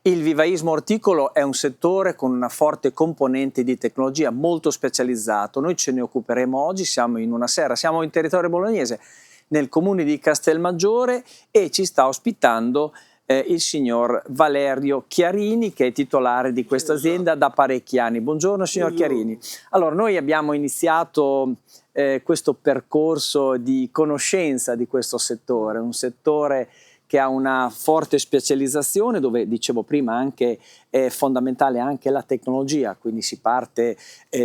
Il vivaismo orticolo è un settore con una forte componente di tecnologia, molto specializzato. Noi ce ne occuperemo oggi, siamo in una serra, siamo in territorio bolognese, nel comune di Castelmaggiore, e ci sta ospitando il signor Valerio Chiarini, che è titolare di questa azienda da parecchi anni. Buongiorno signor Chiarini. Allora, noi abbiamo iniziato questo percorso di conoscenza di questo settore, un settore che ha una forte specializzazione, dove, dicevo prima, anche è fondamentale anche la tecnologia, quindi si parte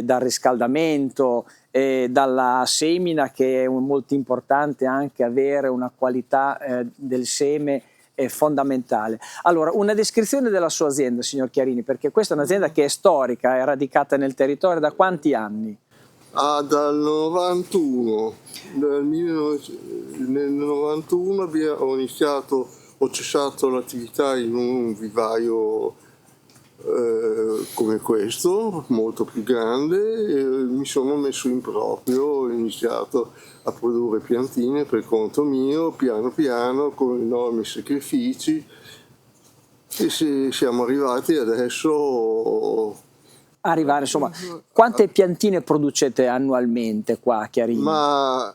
dal riscaldamento, dalla semina, che è molto importante anche avere una qualità del seme fondamentale. Allora, una descrizione della sua azienda, signor Chiarini, perché questa è un'azienda che è storica, è radicata nel territorio da quanti anni? Dal 91, nel 91 ho cessato l'attività in un vivaio come questo, molto più grande, e mi sono messo in proprio, ho iniziato a produrre piantine per conto mio, piano piano, con enormi sacrifici, e siamo arrivati adesso. Insomma, quante piantine producete annualmente qua a Chiarini? Ma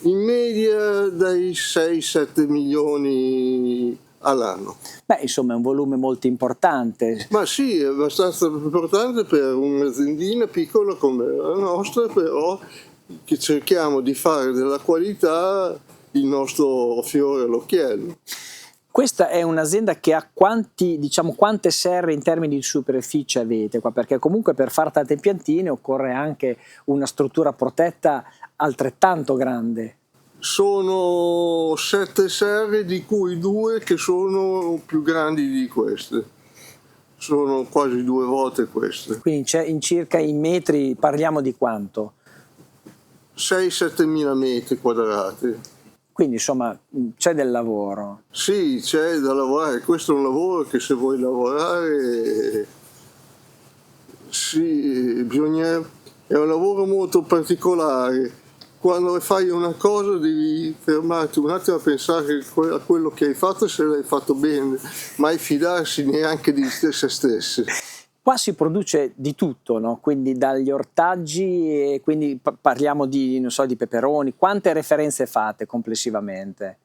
in media dai 6-7 milioni all'anno. Beh, insomma, è un volume molto importante. Ma sì, è abbastanza importante per un'aziendina piccola come la nostra, però che cerchiamo di fare della qualità il nostro fiore all'occhiello. Questa è un'azienda che ha quante serre in termini di superficie avete qua? Perché comunque per fare tante piantine occorre anche una struttura protetta altrettanto grande. Sono 7 serre, di cui 2 che sono più grandi di queste. Sono quasi 2 volte queste. Quindi in circa in metri parliamo di quanto? 6-7 mila metri quadrati. Quindi insomma c'è del lavoro. Sì, c'è da lavorare. Questo è un lavoro che, se vuoi lavorare, sì, è un lavoro molto particolare. Quando fai una cosa devi fermarti un attimo a pensare a quello che hai fatto, se l'hai fatto bene, mai fidarsi neanche di se stessi. Qua si produce di tutto, no? Quindi dagli ortaggi, e quindi parliamo di, non so, di peperoni. Quante referenze fate complessivamente?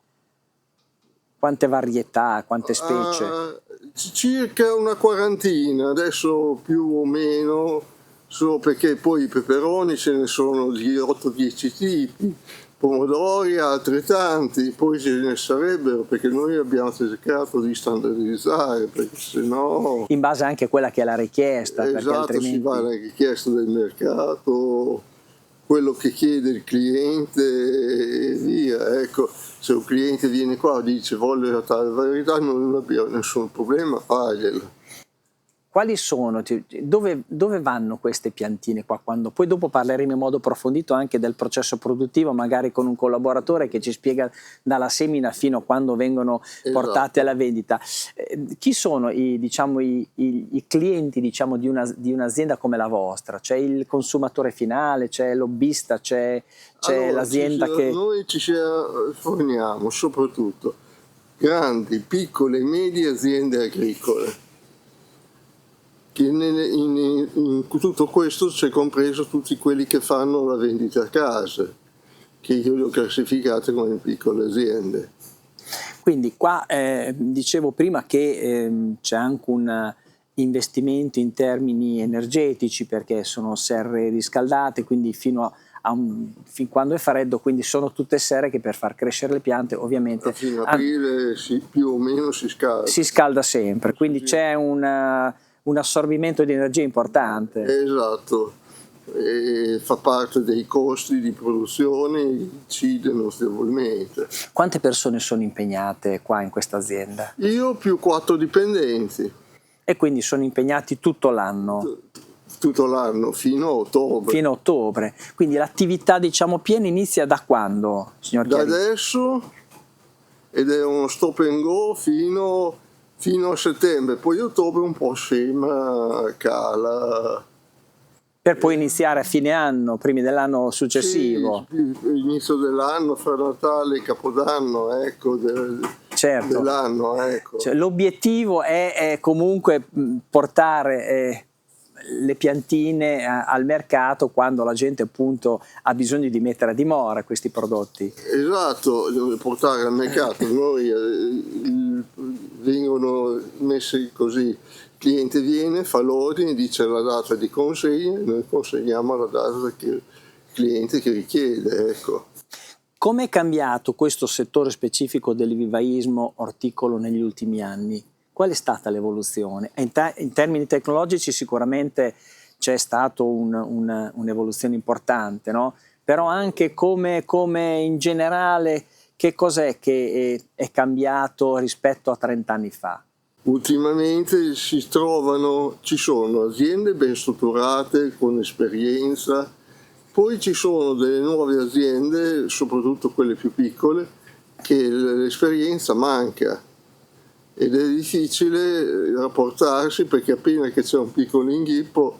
Quante varietà, quante specie? Circa una quarantina, adesso più o meno, solo perché poi i peperoni ce ne sono di 8-10 tipi, pomodori altrettanti, poi ce ne sarebbero, perché noi abbiamo cercato di standardizzare, perché sennò... In base anche a quella che è la richiesta, perché Esatto, altrimenti... si va alla richiesta del mercato, quello che chiede il cliente e via. Ecco, se un cliente viene qua e dice voglio la tale varietà, non abbiamo nessun problema a fargliela. Quali sono, dove vanno queste piantine qua? Poi dopo parleremo in modo approfondito anche del processo produttivo, magari con un collaboratore che ci spiega dalla semina fino a quando vengono portate alla vendita. Chi sono i clienti, diciamo, di un'azienda come la vostra? C'è il consumatore finale, c'è il lobbista, c'è Allora, l'azienda che... Noi ci forniamo soprattutto grandi, piccole e medie aziende agricole. Che in tutto questo c'è compreso tutti quelli che fanno la vendita a casa, che io li ho classificati come piccole aziende. Quindi qua dicevo prima che c'è anche un investimento in termini energetici, perché sono serre riscaldate, quindi fin quando è freddo, quindi sono tutte serre che per far crescere le piante ovviamente... Fino a aprile più o meno si scalda. Si scalda sempre, quindi sì, c'è un assorbimento di energia importante. Esatto, e fa parte dei costi di produzione, incide notevolmente. Quante persone sono impegnate qua in questa azienda? Io più 4 dipendenti. E quindi sono impegnati tutto l'anno? Tutto l'anno, fino a ottobre. Fino a ottobre. Quindi l'attività, diciamo, piena inizia da quando, signor Chiarini? Da adesso, ed è uno stop and go fino a settembre, poi ottobre un po' scema, cala. Per poi iniziare a fine anno, primi dell'anno successivo. Sì, inizio dell'anno, fra Natale e Capodanno, ecco. certo. dell'anno, ecco. Cioè, l'obiettivo è comunque portare le piantine al mercato quando la gente appunto ha bisogno di mettere a dimora questi prodotti. Esatto, devo portare al mercato. Noi vengono messi così, il cliente viene, fa l'ordine, dice la data di consegna e noi consegniamo la data che il cliente che richiede, ecco. Come è cambiato questo settore specifico del vivaismo orticolo negli ultimi anni? Qual è stata l'evoluzione? In termini tecnologici sicuramente c'è stata un'evoluzione importante, no? Però anche come in generale, che cos'è che è cambiato rispetto a 30 anni fa? Ultimamente ci sono aziende ben strutturate, con esperienza, poi ci sono delle nuove aziende, soprattutto quelle più piccole, che l'esperienza manca. Ed è difficile rapportarsi perché appena che c'è un piccolo inghippo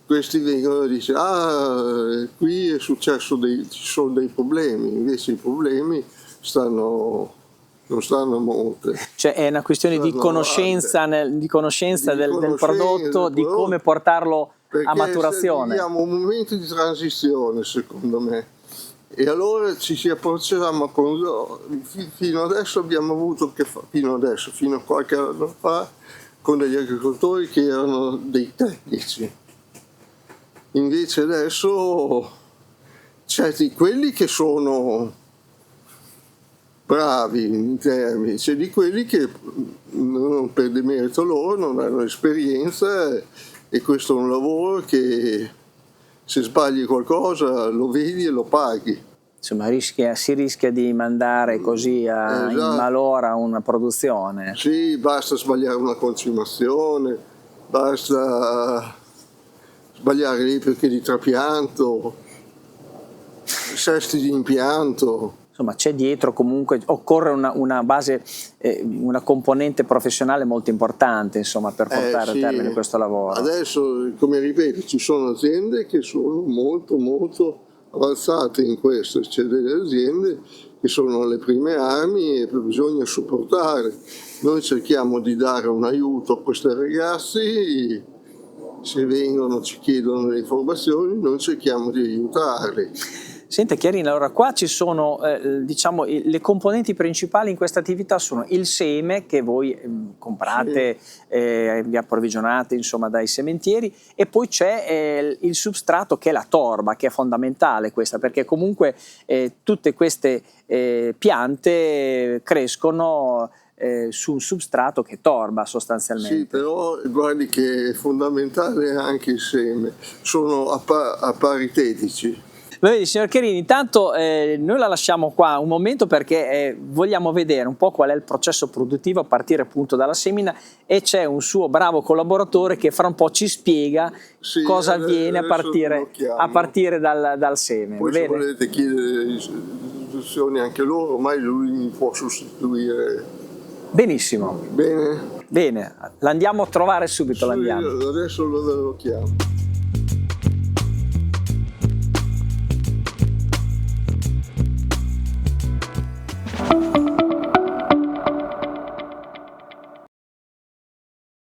questi vengono e dicono qui è successo ci sono dei problemi, invece i problemi non stanno a monte. Cioè è una questione di conoscenza, del prodotto, di come portarlo a maturazione. Abbiamo un momento di transizione secondo me. E allora ci si approcciamo fino adesso abbiamo avuto fino a qualche anno fa, con degli agricoltori che erano dei tecnici. Invece adesso c'è di quelli che sono bravi in termini, c'è di quelli che non per demerito loro non hanno esperienza e questo è un lavoro che se sbagli qualcosa lo vedi e lo paghi. Insomma, si rischia di mandare così in malora una produzione. Sì, basta sbagliare una concimazione, basta sbagliare le perché di trapianto, sesti di impianto. Insomma, c'è dietro comunque, occorre una base, una componente professionale molto importante, insomma, per portare a termine questo lavoro. Adesso, come ripeto, ci sono aziende che sono molto avanzate in questo, c'è delle aziende che sono alle prime armi e bisogna supportare. Noi cerchiamo di dare un aiuto a questi ragazzi, se vengono ci chiedono le informazioni, noi cerchiamo di aiutarli. Senta Chiarina, allora qua ci sono diciamo le componenti principali in questa attività sono il seme che voi comprate, vi approvvigionate insomma dai sementieri e poi c'è il substrato che è la torba, che è fondamentale questa perché comunque tutte queste piante crescono su un substrato che torba sostanzialmente. Sì, però guardi che è fondamentale anche il seme, sono paritetici. Vedi, signor Chiarini, intanto noi la lasciamo qua un momento perché vogliamo vedere un po' qual è il processo produttivo a partire appunto dalla semina e c'è un suo bravo collaboratore che fra un po' ci spiega cosa avviene a partire dal seme. Poi se volete chiedere istruzioni anche loro, ormai lui mi può sostituire. Benissimo. Bene? Bene, l'andiamo a trovare subito. Sì, adesso lo chiamo.